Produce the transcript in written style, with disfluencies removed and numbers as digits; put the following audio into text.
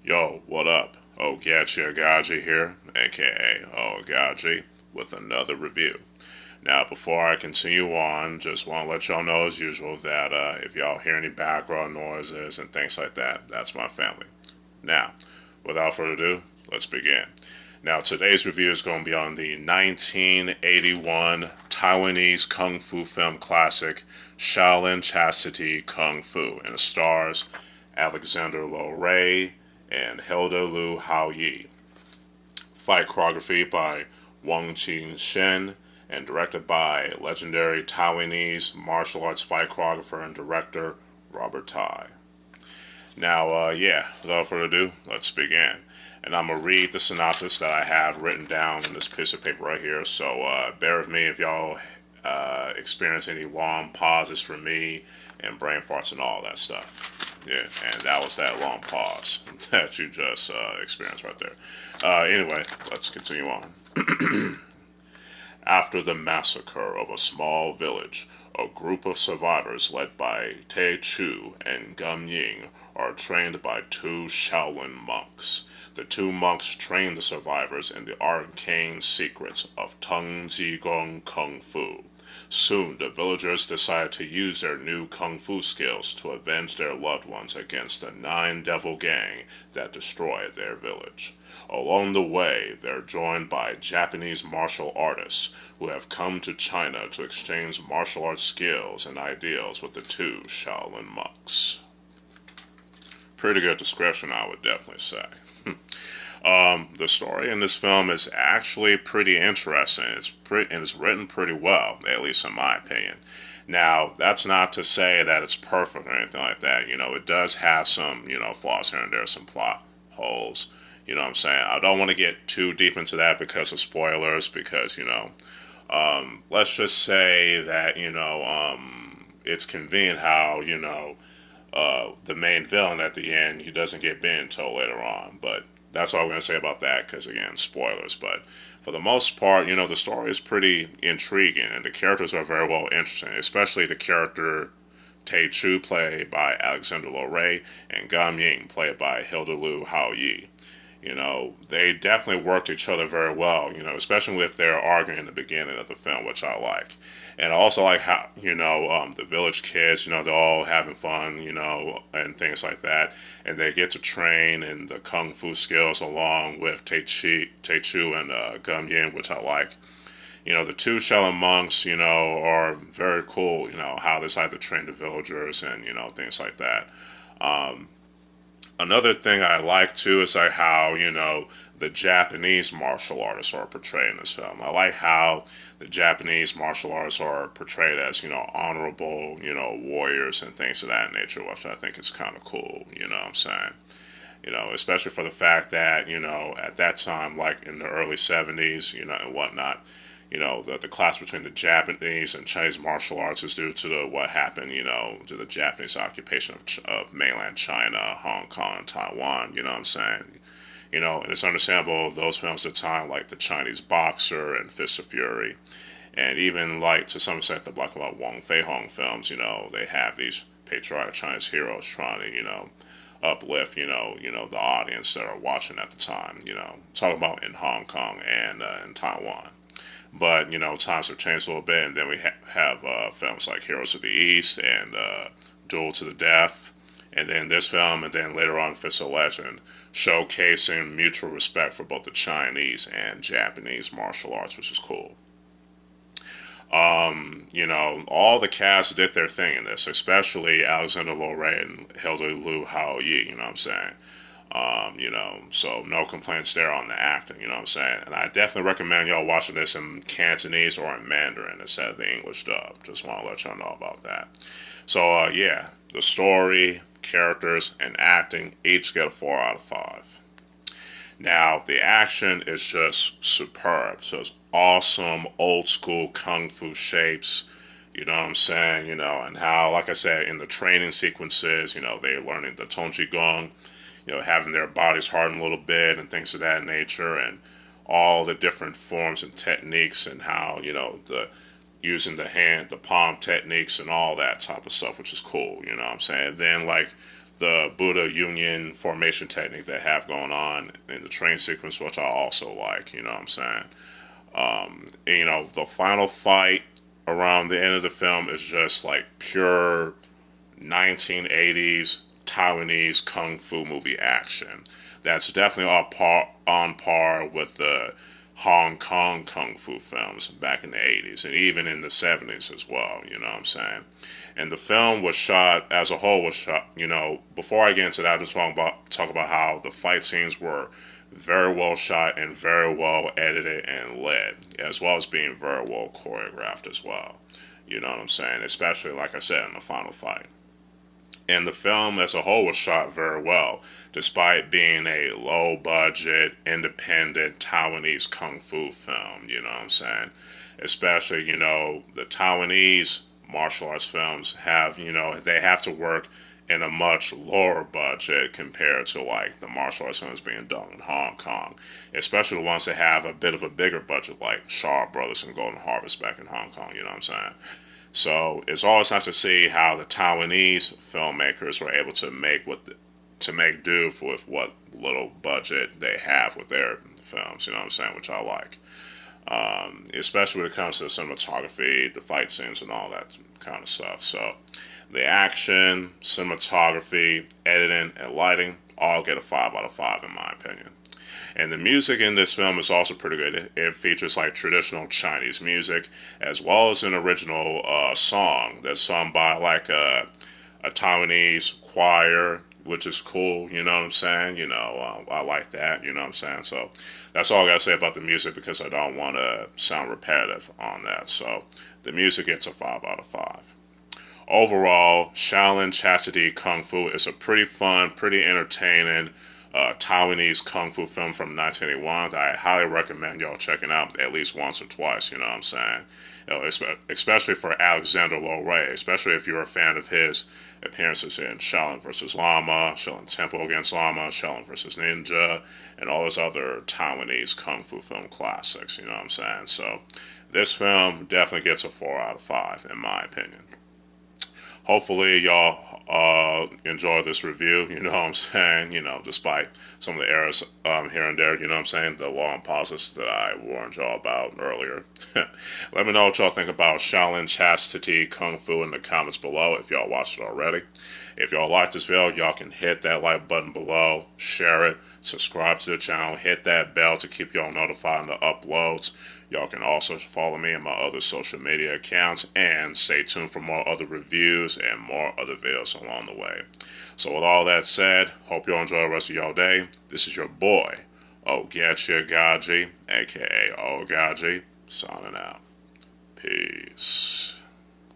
Yo, what up? Ogechi Aghaji here, aka Oaghaji, with another review. Now, before I continue on, just want to let y'all know as usual that if y'all hear any background noises and things like that, that's my family. Now, without further ado, let's begin. Now, today's review is going to be on the 1981 Taiwanese kung fu film classic Shaolin Chastity Kung Fu, and it stars Alexander Ray and Hilda Hao-Yi. Fight choreography by Wang Chi-Sheng and directed by legendary Taiwanese martial arts fight choreographer and director Robert Tai. Now, without further ado, let's begin. And I'm going to read the synopsis that I have written down in this piece of paper right here. So bear with me if y'all experience any long pauses from me and brain farts and all that stuff. Yeah, and that was that long pause that you just experienced right there. Anyway, let's continue on. After the massacre of a small village, a group of survivors led by Tai Chu and Gum Ying are trained by two Shaolin monks. The two monks train the survivors in the arcane secrets of Tung Ji Gong Kung Fu. Soon, the villagers decide to use their new kung fu skills to avenge their loved ones against the Nine Devil Gang that destroyed their village. Along the way, they're joined by Japanese martial artists who have come to China to exchange martial arts skills and ideals with the two Shaolin monks. Pretty good description, I would definitely say. The story in this film is actually pretty interesting. And it's written pretty well, at least in my opinion. Now, that's not to say that it's perfect or anything like that. It does have some, flaws here and there, some plot holes. You know what I'm saying? I don't want to get too deep into that because of spoilers, because, let's just say that, it's convenient how, the main villain at the end, he doesn't get bitten until later on. But that's all I'm going to say about that because, again, spoilers. But for the most part, the story is pretty intriguing and the characters are very well interesting, especially the character Tai Chu, played by Alexander Ray, and Gum Ying, played by Hilda Hao-Yi. They definitely worked each other very well, especially if they're arguing in the beginning of the film, which I like. And I also like how, the village kids, they're all having fun, and things like that. And they get to train in the kung fu skills along with Tai Chu and Gum Yin, which I like. The two Shaolin monks, are very cool, how they decide to train the villagers and, things like that. Another thing I like too is like how, the Japanese martial artists are portrayed in this film. I like how the Japanese martial artists are portrayed as, honorable, warriors and things of that nature, which I think is kind of cool, you know what I'm saying? Especially for the fact that, at that time, like in the early 70s, and whatnot, the clash between the Japanese and Chinese martial arts is due to what happened, to the Japanese occupation of mainland China, Hong Kong, Taiwan, you know what I'm saying? And it's understandable those films at the time, like the Chinese Boxer and Fist of Fury, and even like to some extent the black and white Wang Fei Hong films, they have these patriotic Chinese heroes trying to, uplift, the audience that are watching at the time, talking about in Hong Kong and in Taiwan. But, times have changed a little bit, and then we have films like Heroes of the East and Duel to the Death, and then this film, and then later on Fist of Legend, showcasing mutual respect for both the Chinese and Japanese martial arts, which is cool. All the cast did their thing in this, especially Alexander Ray and Hilda Hao-Yi, you know what I'm saying? So no complaints there on the acting, you know what I'm saying? And I definitely recommend y'all watching this in Cantonese or in Mandarin instead of the English dub. Just want to let y'all know about that. So, the story, characters, and acting each get a 4 out of 5. Now, the action is just superb. So it's awesome, old school kung fu shapes. You know what I'm saying? And how, like I said, in the training sequences, they're learning the Tongji Gong, having their bodies harden a little bit and things of that nature, and all the different forms and techniques, and how, the using the palm techniques and all that type of stuff, which is cool, you know what I'm saying? And then, like, the Buddha Union formation technique they have going on in the train sequence, which I also like. You know what I'm saying? You know, the final fight around the end of the film is just like pure 1980s Taiwanese kung fu movie action. That's definitely on par with the Hong Kong kung fu films back in the 80s and even in the 70s as well, you know what I'm saying? And the film was shot, as a whole was shot, you know, before I get into that, I just want to talk about how the fight scenes were very well shot and very well edited and led, as well as being very well choreographed as well. You know what I'm saying? Especially, like I said, in the final fight. And the film as a whole was shot very well, despite being a low budget, independent Taiwanese kung fu film, you know what I'm saying? Especially, you know, the Taiwanese martial arts films have, you know, they have to work in a much lower budget compared to like the martial arts films being done in Hong Kong, especially the ones that have a bit of a bigger budget like Shaw Brothers and Golden Harvest back in Hong Kong, you know what I'm saying? So it's always nice to see how the Taiwanese filmmakers were able to make do with what little budget they have with their films, you know what I'm saying, which I like. Especially when it comes to the cinematography, the fight scenes, and all that kind of stuff. So the action, cinematography, editing, and lighting all get a 5 out of 5 in my opinion. And the music in this film is also pretty good. It features like traditional Chinese music as well as an original song that's sung by like a Taiwanese choir, which is cool, you know what I'm saying? You know, I like that, you know what I'm saying? So that's all I gotta say about the music because I don't want to sound repetitive on that. So the music gets a 5 out of 5. Overall, Shaolin Chastity Kung Fu is a pretty fun, pretty entertaining Taiwanese kung fu film from 1981 that I highly recommend y'all checking out at least once or twice, you know what I'm saying? You know, especially for Alexander Lorey, especially if you're a fan of his appearances in Shaolin vs. Lama, Shaolin Temple against Lama, Shaolin vs. Ninja, and all those other Taiwanese kung fu film classics, you know what I'm saying? So this film definitely gets a 4 out of 5 in my opinion. Hopefully y'all enjoy this review, you know what I'm saying, you know, despite some of the errors here and there, you know what I'm saying, the long pauses that I warned y'all about earlier. Let me know what y'all think about Shaolin Chastity Kung Fu in the comments below if y'all watched it already. If y'all like this video, y'all can hit that like button below, share it, subscribe to the channel, hit that bell to keep y'all notified on the uploads. Y'all can also follow me on my other social media accounts and stay tuned for more other reviews and more other videos along the way. So with all that said, hope y'all enjoy the rest of y'all day. This is your boy, Ogechi Aghaji, aka Oaghaji, signing out. Peace.